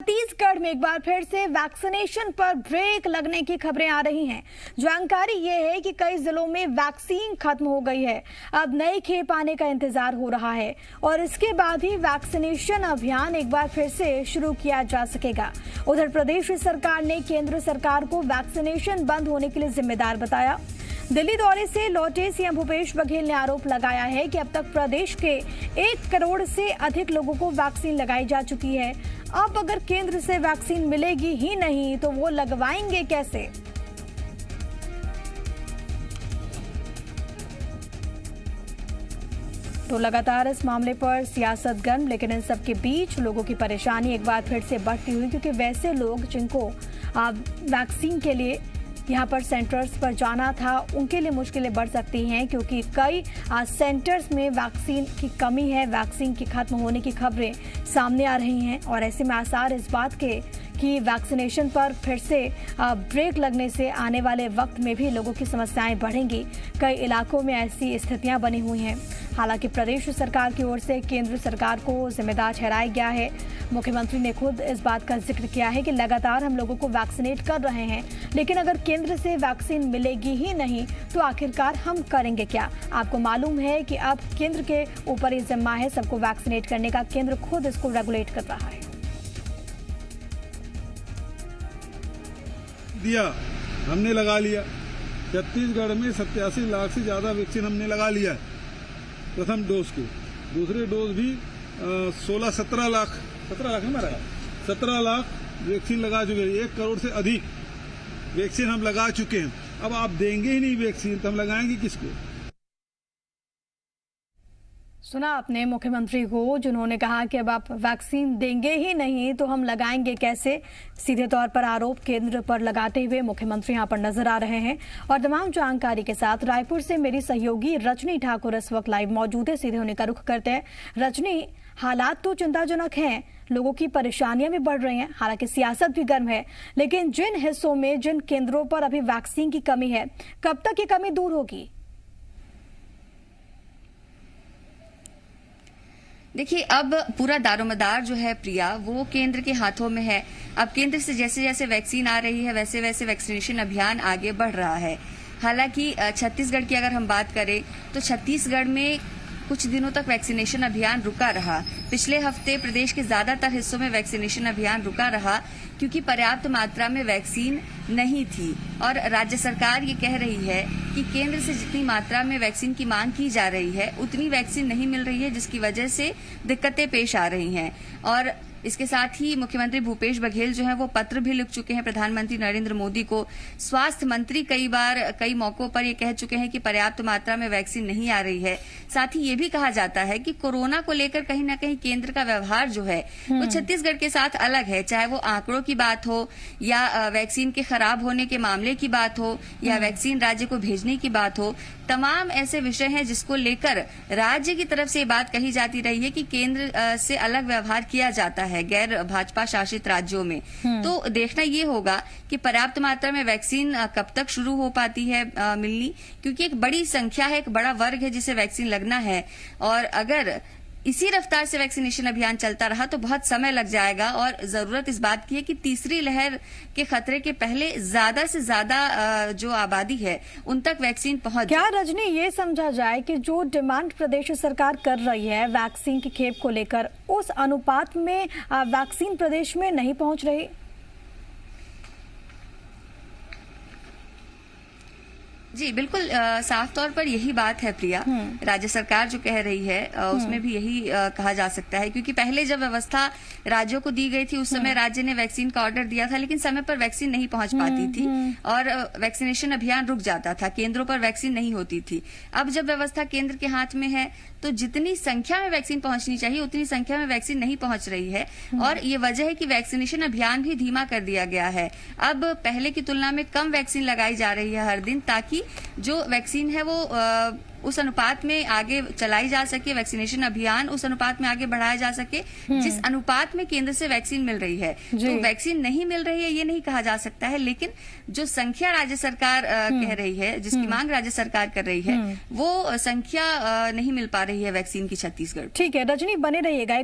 छत्तीसगढ़ में एक बार फिर से वैक्सीनेशन पर ब्रेक लगने की खबरें आ रही हैं। जानकारी ये है कि कई जिलों में वैक्सीन खत्म हो गई है। अब नई खेप आने का इंतजार हो रहा है और इसके बाद ही वैक्सीनेशन अभियान एक बार फिर से शुरू किया जा सकेगा। उधर प्रदेश सरकार ने केंद्र सरकार को वैक्सीनेशन बंद होने के लिए जिम्मेदार बताया। दिल्ली दौरे से लौटे सीएम भूपेश बघेल ने आरोप लगाया है कि अब तक प्रदेश के 1 करोड़ से अधिक लोगों को वैक्सीन लगाई जा चुकी है। अब अगर केंद्र से वैक्सीन मिलेगी ही नहीं तो वो लगवाएंगे कैसे? तो लगातार इस मामले पर सियासत गर्म, लेकिन इन सब के बीच लोगों की परेशानी एक बार फिर से बढ़ती हुई, क्योंकि वैसे लोग जिनको वैक्सीन के लिए यहाँ पर सेंटर्स पर जाना था उनके लिए मुश्किलें बढ़ सकती हैं, क्योंकि कई सेंटर्स में वैक्सीन की कमी है, वैक्सीन की खत्म होने की खबरें सामने आ रही हैं और ऐसे में आसार इस बात के कि वैक्सीनेशन पर फिर से ब्रेक लगने से आने वाले वक्त में भी लोगों की समस्याएं बढ़ेंगी। कई इलाकों में ऐसी स्थितियां बनी हुई हैं। हालांकि प्रदेश सरकार की ओर से केंद्र सरकार को जिम्मेदार ठहराया गया है। मुख्यमंत्री ने खुद इस बात का जिक्र किया है कि लगातार हम लोगों को वैक्सीनेट कर रहे हैं, लेकिन अगर केंद्र से वैक्सीन मिलेगी ही नहीं तो आखिरकार हम करेंगे क्या? आपको मालूम है कि अब केंद्र के ऊपर ये जिम्मा है सबको वैक्सीनेट करने का। केंद्र खुद इसको रेगुलेट कर रहा है। दिया हमने लगा लिया। छत्तीसगढ़ में 87 लाख से ज्यादा वैक्सीन हमने लगा लिया है प्रथम डोज के। दूसरे डोज भी 17 लाख हमारा 17 लाख वैक्सीन लगा चुके हैं। 1 करोड़ से अधिक वैक्सीन हम लगा चुके हैं। अब आप देंगे ही नहीं वैक्सीन तो हम लगाएंगे किसको? सुना आपने मुख्यमंत्री को, जिन्होंने कहा कि अब आप वैक्सीन देंगे ही नहीं तो हम लगाएंगे कैसे। सीधे तौर पर आरोप केंद्र पर लगाते हुए मुख्यमंत्री यहां पर नजर आ रहे हैं। और तमाम जानकारी के साथ रायपुर से मेरी सहयोगी रजनी ठाकुर इस वक्त लाइव मौजूद है। सीधे उन्हीं का रुख करते हैं। रजनी, हालात तो चिंताजनक हैं, लोगों की परेशानियां भी बढ़ रही हैं, हालांकि सियासत भी गर्म है, लेकिन जिन हिस्सों में जिन केंद्रों पर अभी वैक्सीन की कमी है, कब तक ये कमी दूर होगी? देखिए, अब पूरा दारोमदार जो है प्रिया, वो केंद्र के हाथों में है। अब केंद्र से जैसे जैसे वैक्सीन आ रही है वैसे वैसे वैक्सीनेशन अभियान आगे बढ़ रहा है। हालांकि छत्तीसगढ़ की अगर हम बात करें तो छत्तीसगढ़ में कुछ दिनों तक वैक्सीनेशन अभियान रुका रहा। पिछले हफ्ते प्रदेश के ज्यादातर हिस्सों में वैक्सीनेशन अभियान रुका रहा क्योंकि पर्याप्त मात्रा में वैक्सीन नहीं थी और राज्य सरकार ये कह रही है कि केंद्र से जितनी मात्रा में वैक्सीन की मांग की जा रही है उतनी वैक्सीन नहीं मिल रही है, जिसकी वजह से दिक्कतें पेश आ रही हैं। और इसके साथ ही मुख्यमंत्री भूपेश बघेल जो है वो पत्र भी लिख चुके हैं प्रधानमंत्री नरेंद्र मोदी को। स्वास्थ्य मंत्री कई मौकों पर ये कह चुके हैं कि पर्याप्त मात्रा में वैक्सीन नहीं आ रही है। साथ ही ये भी कहा जाता है कि कोरोना को लेकर कहीं ना कहीं केंद्र का व्यवहार जो है वो छत्तीसगढ़ के साथ अलग है, चाहे वो आंकड़ों की बात हो या वैक्सीन के खराब होने के मामले की बात हो या वैक्सीन राज्य को भेजने की बात हो। तमाम ऐसे विषय हैं जिसको लेकर राज्य की तरफ से बात कही जाती रही है कि केंद्र से अलग व्यवहार किया जाता है गैर भाजपा शासित राज्यों में। तो देखना ये होगा कि पर्याप्त मात्रा में वैक्सीन कब तक शुरू हो पाती है मिलनी, क्योंकि एक बड़ी संख्या है, एक बड़ा वर्ग है जिसे वैक्सीन लगना है। और अगर इसी रफ्तार से वैक्सीनेशन अभियान चलता रहा तो बहुत समय लग जाएगा और जरूरत इस बात की है कि तीसरी लहर के खतरे के पहले ज्यादा से ज्यादा जो आबादी है उन तक वैक्सीन पहुंच क्या रजनी ये समझा जाए कि जो डिमांड प्रदेश सरकार कर रही है वैक्सीन की खेप को लेकर, उस अनुपात में वैक्सीन प्रदेश में नहीं पहुंच रही? जी बिल्कुल, साफ तौर पर यही बात है प्रिया। राज्य सरकार जो कह रही है उसमें भी यही कहा जा सकता है, क्योंकि पहले जब व्यवस्था राज्यों को दी गई थी उस समय राज्य ने वैक्सीन का ऑर्डर दिया था, लेकिन समय पर वैक्सीन नहीं पहुंच पाती थी और वैक्सीनेशन अभियान रुक जाता था, केंद्रों पर वैक्सीन नहीं होती थी। अब जब व्यवस्था केंद्र के हाथ में है तो जितनी संख्या में वैक्सीन पहुंचनी चाहिए उतनी संख्या में वैक्सीन नहीं पहुंच रही है और ये वजह है कि वैक्सीनेशन अभियान भी धीमा कर दिया गया है। अब पहले की तुलना में कम वैक्सीन लगाई जा रही है हर दिन, ताकि जो वैक्सीन है वो उस अनुपात में आगे चलाई जा सके, वैक्सीनेशन अभियान उस अनुपात में आगे बढ़ाया जा सके जिस अनुपात में केंद्र से वैक्सीन मिल रही है। तो वैक्सीन नहीं मिल रही है ये नहीं कहा जा सकता है, लेकिन जो संख्या राज्य सरकार कह रही है, जिसकी मांग राज्य सरकार कर रही है, वो संख्या नहीं मिल पा रही है वैक्सीन की छत्तीसगढ़। ठीक है रजनी, बने रहिएगा।